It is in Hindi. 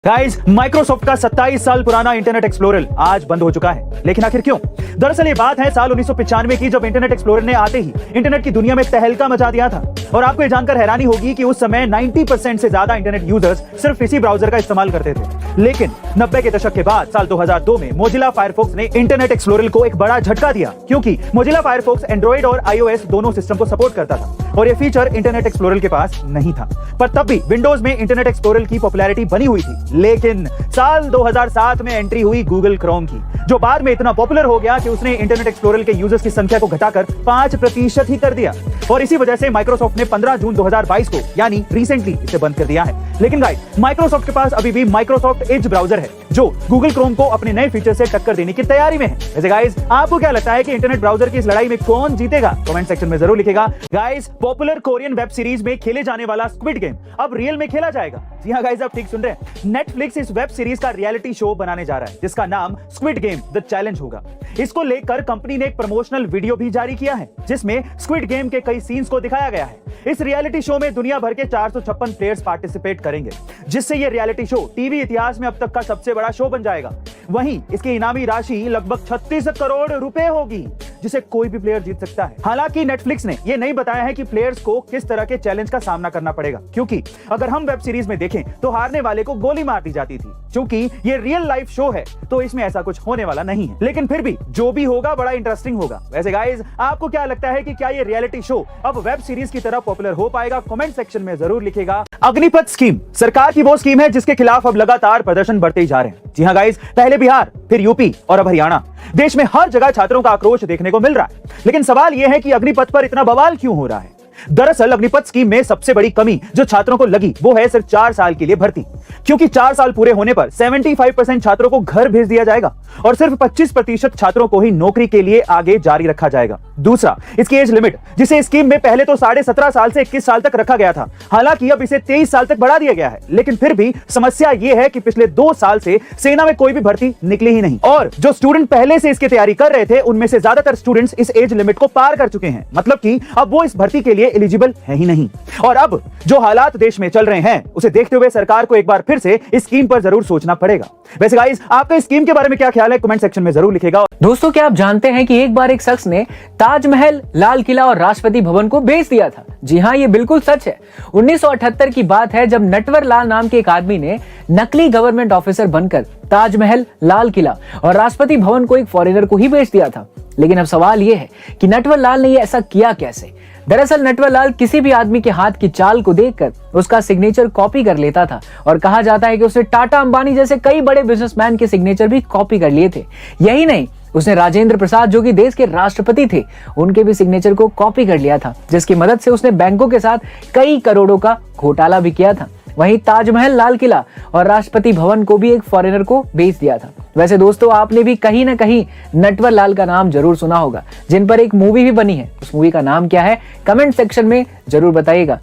गाइस, माइक्रोसॉफ्ट का 27 साल पुराना इंटरनेट एक्सप्लोरर आज बंद हो चुका है। लेकिन आखिर क्यों? दरअसल ये बात है साल 1995 की, जब इंटरनेट एक्सप्लोरर ने आते ही इंटरनेट की दुनिया में तहलका मचा दिया था। और आपको ये जानकर हैरानी होगी कि उस समय 90% से ज्यादा इंटरनेट यूजर्स सिर्फ इसी ब्राउजर का इस्तेमाल करते थे। लेकिन 90 के दशक के बाद साल 2002 में मोजिला फायरफॉक्स ने इंटरनेट एक्सप्लोरर को एक बड़ा झटका दिया, क्योंकि मोजिला फायरफॉक्स एंड्रॉइड और iOS दोनों सिस्टम को सपोर्ट करता था और ये फीचर इंटरनेट एक्सप्लोरर के पास नहीं था। पर तब भी विंडोज में इंटरनेट एक्सप्लोरर की पॉपुलैरिटी बनी हुई थी। लेकिन साल 2007 में एंट्री हुई गूगल क्रोम की, जो बाद में इतना पॉपुलर हो गया कि उसने इंटरनेट एक्सप्लोरर के यूजर्स की संख्या को घटाकर 5% ही कर दिया। और इसी वजह से माइक्रोसॉफ्ट ने 15 जून 2022 को यानी रिसेंटली इसे बंद कर दिया है। लेकिन गाइस, माइक्रोसॉफ्ट के पास अभी भी माइक्रोसॉफ्ट एज ब्राउजर है, जो गूगल क्रोम को अपने नए फीचर से टक्कर देने की तैयारी में है। वैसे गाइस, आपको क्या लगता है कि इंटरनेट ब्राउजर की इस लड़ाई में कौन जीतेगा? कमेंट सेक्शन में जरूर लिखेगा। Guys, popular Korean web series में खेले जाने वाला स्क्विड गेम अब रियल में खेला जाएगा। जी हाँ गाइस, आप ठीक सुन रहे हैं। नेटफ्लिक्स इस वेब सीरीज का रियलिटी शो बनाने जा रहा है, जिसका नाम स्क्विड गेम द चैलेंज होगा। इसको लेकर कंपनी ने एक प्रमोशनल वीडियो भी जारी किया है, जिसमें स्क्विड गेम के कई सीन्स को दिखाया गया है। इस रियलिटी शो में दुनिया भर के 456 प्लेयर्स पार्टिसिपेट करेंगे, जिससे ये रियलिटी शो टीवी इतिहास में अब तक का सबसे बड़ा शो बन जाएगा। वहीं इसकी इनामी राशि लगभग 36 करोड़ रुपए होगी, जिसे कोई भी प्लेयर जीत सकता है। हालांकि नेटफ्लिक्स ने यह नहीं बताया है कि प्लेयर्स को किस तरह के चैलेंज का सामना करना पड़ेगा, क्योंकि अगर हम वेब सीरीज में देखें तो हारने वाले को गोली मार दी जाती थी। क्योंकि ये रियल लाइफ शो है तो इसमें ऐसा कुछ होने वाला नहीं है, लेकिन फिर भी जो भी होगा बड़ा इंटरेस्टिंग होगा। वैसे गाइस, आपको क्या लगता है कि क्या ये रियलिटी शो अब वेब सीरीज की तरह पॉपुलर हो पाएगा? कमेंट सेक्शन में जरूर लिखेगा। अग्निपथ स्कीम सरकार की वो स्कीम है जिसके खिलाफ अब लगातार प्रदर्शन बढ़ते ही जा रहे हैं। जी हाँ गाइस, पहले बिहार, फिर यूपी और अब हरियाणा। देश में हर जगह छात्रों का आक्रोश देखने को मिल रहा है। लेकिन सवाल यह है कि अग्निपथ पर इतना बवाल क्यों हो रहा है? दरअसल अग्निपथ स्कीम में सबसे बड़ी कमी जो छात्रों को लगी वो है सिर्फ 4 साल के लिए भर्ती, क्योंकि 4 साल पूरे होने पर 75% छात्रों को घर भेज दिया जाएगा और सिर्फ 25% छात्रों को ही नौकरी के लिए आगे जारी रखा जाएगा। दूसरा, इसकी एज लिमिट, जिसे स्कीम में पहले तो 17.5 साल से 21 साल तक रखा गया था, हालांकि अब इसे 23 साल तक बढ़ा दिया गया है। लेकिन फिर भी समस्या यह है कि पिछले 2 साल से सेना में कोई भी भर्ती निकली ही नहीं, और जो स्टूडेंट पहले से इसकी तैयारी कर रहे थे उनमें से ज्यादातर स्टूडेंट्स इस एज लिमिट को पार कर चुके हैं। मतलब कि अब वो इस भर्ती के लिए एलिजिबल है ही नहीं। और अब जो हालात देश में चल रहे हैं उसे देखते हुए सरकार को एक बार फिर से इस स्कीम पर जरूर सोचना पड़ेगा। वैसे गाइस, आपका इस स्कीम के बारे में क्या ख्याल है? कमेंट सेक्शन में जरूर लिखेगा। दोस्तों, क्या आप जानते हैं कि एक बार एक शख्स ने ताजमहल, लाल किला और राष्ट्रपति भवन को बेच दिया था? जी हाँ, ये बिल्कुल सच है। 1978 की बात है, जब नटवर लाल नाम के एक आदमी ने नकली गवर्नमेंट ऑफिसर बनकर ताजमहल, लाल किला और राष्ट्रपति भवन को एक फॉरेनर को ही बेच दिया था। लेकिन अब सवाल यह है कि नटवर लाल ने ये ऐसा किया कैसे? दरअसल नटवर लाल किसी भी आदमी के हाथ की चाल को देखकर उसका सिग्नेचर कॉपी कर लेता था, और कहा जाता है कि उसने टाटा, अंबानी जैसे कई बड़े बिजनेसमैन के सिग्नेचर भी कॉपी कर लिए थे। यही नहीं, उसने राजेंद्र प्रसाद, जो कि देश के राष्ट्रपति थे, उनके भी सिग्नेचर को कॉपी कर लिया था, जिसकी मदद से उसने बैंकों के साथ कई करोड़ों का घोटाला भी किया था। वहीं ताजमहल, लाल किला और राष्ट्रपति भवन को भी एक फॉरेनर को बेच दिया था। वैसे दोस्तों, आपने भी कहीं ना कहीं नटवर लाल का नाम जरूर सुना होगा, जिन पर एक मूवी भी बनी है। उस मूवी का नाम क्या है? कमेंट सेक्शन में जरूर बताइएगा।